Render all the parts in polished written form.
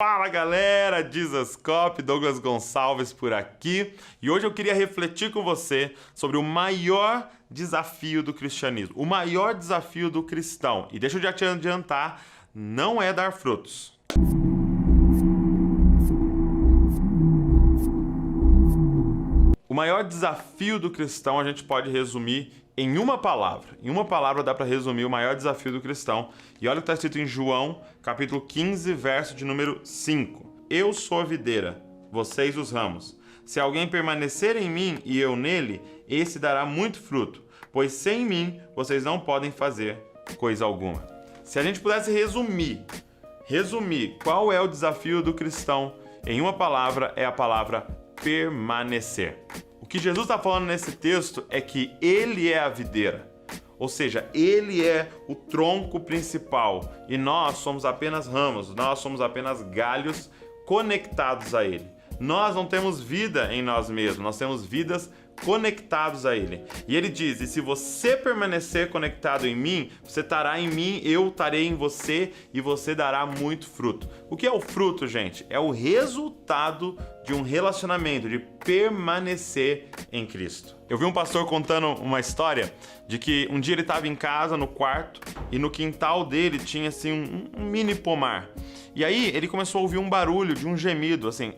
Fala galera, Dizascope, Douglas Gonçalves por aqui, e hoje eu queria refletir com você sobre o maior desafio do cristianismo, o maior desafio do cristão. E deixa eu já te adiantar, não é dar frutos. O maior desafio do cristão a gente pode resumir em uma palavra. Em uma palavra dá para resumir o maior desafio do cristão. E olha o que está escrito em João, capítulo 15, verso de número 5. Eu sou a videira, vocês os ramos. Se alguém permanecer em mim e eu nele, esse dará muito fruto, pois sem mim vocês não podem fazer coisa alguma. Se a gente pudesse resumir qual é o desafio do cristão, em uma palavra é a palavra permanecer. O que Jesus está falando nesse texto é que Ele é a videira, ou seja, Ele é o tronco principal e nós somos apenas ramos, nós somos apenas galhos conectados a Ele. Nós não temos vida em nós mesmos, nós temos vidas conectados a Ele. E Ele diz, e se você permanecer conectado em mim, você estará em mim, eu estarei em você e você dará muito fruto. O que é o fruto, gente? É o resultado de um relacionamento, de permanecer em Cristo. Eu vi um pastor contando uma história de que um dia ele estava em casa, no quarto, e no quintal dele tinha assim um mini pomar. E aí ele começou a ouvir um barulho de um gemido, assim...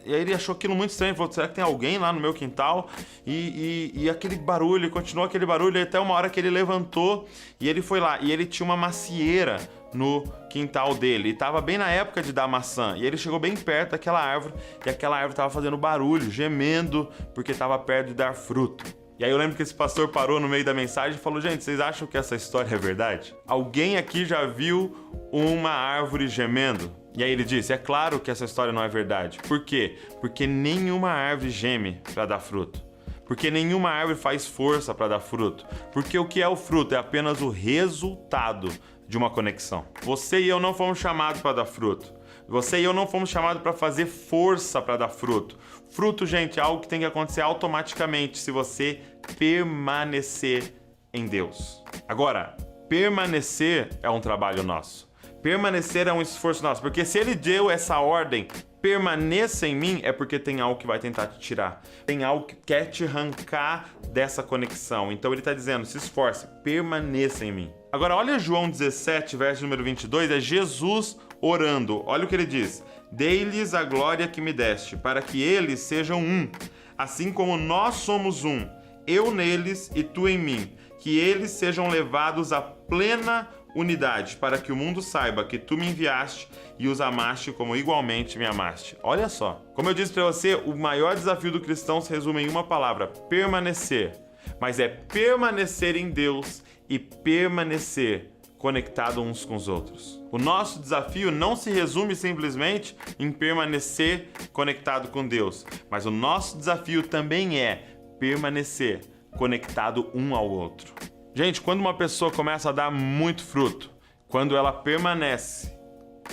E aí ele achou aquilo muito estranho, falou, será que tem alguém lá no meu quintal? E aquele barulho, continuou aquele barulho, até uma hora que ele levantou e ele foi lá. E ele tinha uma macieira no quintal dele, e estava bem na época de dar maçã. E ele chegou bem perto daquela árvore, e aquela árvore estava fazendo barulho, gemendo, porque estava perto de dar fruto. E aí eu lembro que esse pastor parou no meio da mensagem e falou, gente, vocês acham que essa história é verdade? Alguém aqui já viu uma árvore gemendo? E aí ele disse, é claro que essa história não é verdade. Por quê? Porque nenhuma árvore geme para dar fruto. Porque nenhuma árvore faz força para dar fruto. Porque o que é o fruto? É apenas o resultado de uma conexão. Você e eu não fomos chamados para dar fruto. Você e eu não fomos chamados para fazer força para dar fruto. Fruto, gente, é algo que tem que acontecer automaticamente se você permanecer em Deus. Agora, permanecer é um trabalho nosso. Permanecer é um esforço nosso, porque se ele deu essa ordem, permaneça em mim, é porque tem algo que vai tentar te tirar. Tem algo que quer te arrancar dessa conexão. Então ele está dizendo, se esforce, permaneça em mim. Agora olha João 17, verso número 22, é Jesus orando. Olha o que ele diz. Dei-lhes a glória que me deste, para que eles sejam um, assim como nós somos um, eu neles e tu em mim, que eles sejam levados à plena unidade, para que o mundo saiba que tu me enviaste e os amaste como igualmente me amaste. Olha só, como eu disse para você, o maior desafio do cristão se resume em uma palavra, permanecer. Mas é permanecer em Deus e permanecer conectado uns com os outros. O nosso desafio não se resume simplesmente em permanecer conectado com Deus, mas o nosso desafio também é permanecer conectado um ao outro. Gente, quando uma pessoa começa a dar muito fruto, quando ela permanece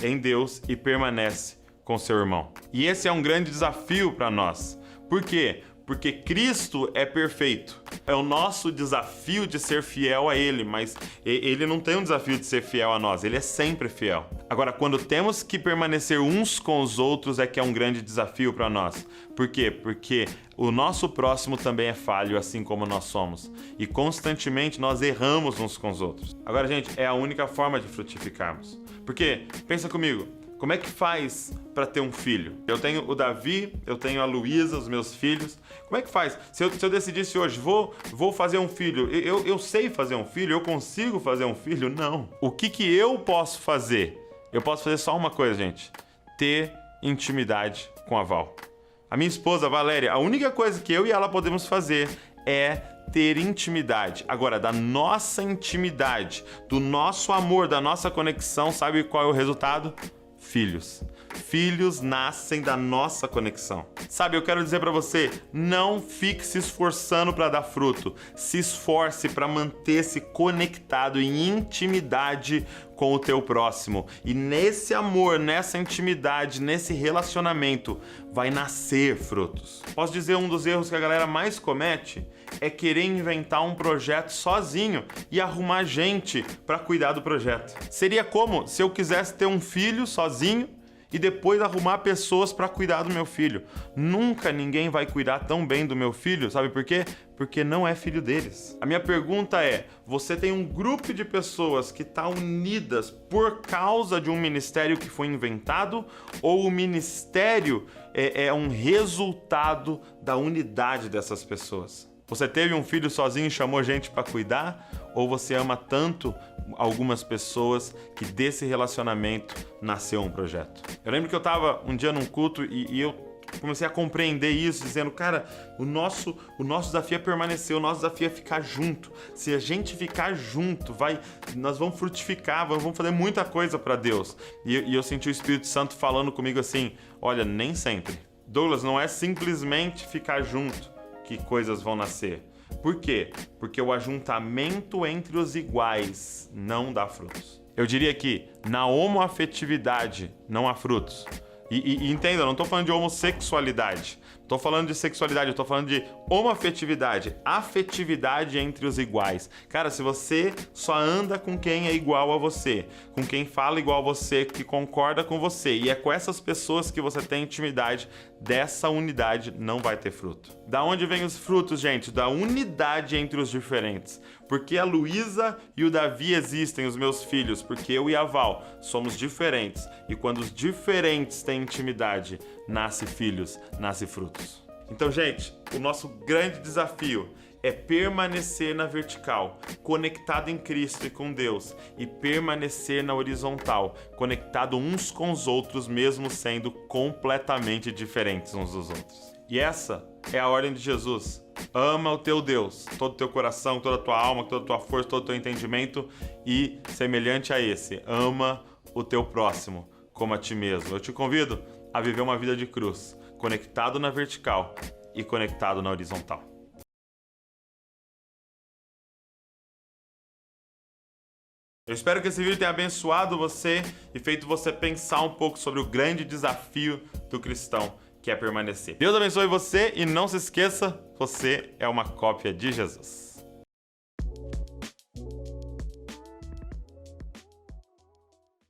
em Deus e permanece com seu irmão. E esse é um grande desafio para nós. Por quê? Porque Cristo é perfeito. É o nosso desafio de ser fiel a Ele, mas Ele não tem um desafio de ser fiel a nós, Ele é sempre fiel. Agora, quando temos que permanecer uns com os outros é que é um grande desafio para nós. Por quê? Porque o nosso próximo também é falho, assim como nós somos. E constantemente nós erramos uns com os outros. Agora, gente, é a única forma de frutificarmos. Porque, pensa comigo, como é que faz para ter um filho? Eu tenho o Davi, eu tenho a Luísa, os meus filhos. Como é que faz? Se eu decidisse hoje, vou fazer um filho, eu sei fazer um filho, eu consigo fazer um filho? Não. O que eu posso fazer? Eu posso fazer só uma coisa, gente. Ter intimidade com a Val. A minha esposa, Valéria, a única coisa que eu e ela podemos fazer é ter intimidade. Agora, da nossa intimidade, do nosso amor, da nossa conexão, sabe qual é o resultado? Filhos. Filhos nascem da nossa conexão. Sabe, eu quero dizer para você, não fique se esforçando para dar fruto. Se esforce para manter-se conectado em intimidade com o teu próximo. E nesse amor, nessa intimidade, nesse relacionamento, vai nascer frutos. Posso dizer, um dos erros que a galera mais comete é querer inventar um projeto sozinho e arrumar gente para cuidar do projeto. Seria como se eu quisesse ter um filho sozinho e depois arrumar pessoas para cuidar do meu filho. Nunca ninguém vai cuidar tão bem do meu filho, sabe por quê? Porque não é filho deles. A minha pergunta é, você tem um grupo de pessoas que está unidas por causa de um ministério que foi inventado, ou o ministério é um resultado da unidade dessas pessoas? Você teve um filho sozinho e chamou gente para cuidar? Ou você ama tanto algumas pessoas que desse relacionamento nasceu um projeto? Eu lembro que eu estava um dia num culto e eu comecei a compreender isso, dizendo, cara, o nosso desafio é permanecer, o nosso desafio é ficar junto. Se a gente ficar junto, nós vamos frutificar, vamos fazer muita coisa para Deus. E eu senti o Espírito Santo falando comigo assim, olha, nem sempre. Douglas, não é simplesmente ficar junto que coisas vão nascer. Por quê? Porque o ajuntamento entre os iguais não dá frutos. Eu diria que na homoafetividade não há frutos. E entenda, eu não estou falando de homossexualidade, estou falando de sexualidade, eu estou falando de homoafetividade, afetividade entre os iguais. Cara, se você só anda com quem é igual a você, com quem fala igual a você, que concorda com você, e é com essas pessoas que você tem intimidade, dessa unidade não vai ter fruto. Da onde vem os frutos, gente? Da unidade entre os diferentes. Porque a Luísa e o Davi existem, os meus filhos, porque eu e a Val somos diferentes. E quando os diferentes têm intimidade, nasce filhos, nasce frutos. Então, gente, o nosso grande desafio é permanecer na vertical, conectado em Cristo e com Deus, e permanecer na horizontal, conectado uns com os outros, mesmo sendo completamente diferentes uns dos outros. E essa é a ordem de Jesus. Ama o teu Deus, todo o teu coração, toda a tua alma, toda a tua força, todo o teu entendimento, e, semelhante a esse, ama o teu próximo como a ti mesmo. Eu te convido a viver uma vida de cruz, conectado na vertical e conectado na horizontal. Eu espero que esse vídeo tenha abençoado você e feito você pensar um pouco sobre o grande desafio do cristão, que é permanecer. Deus abençoe você e não se esqueça, você é uma cópia de Jesus.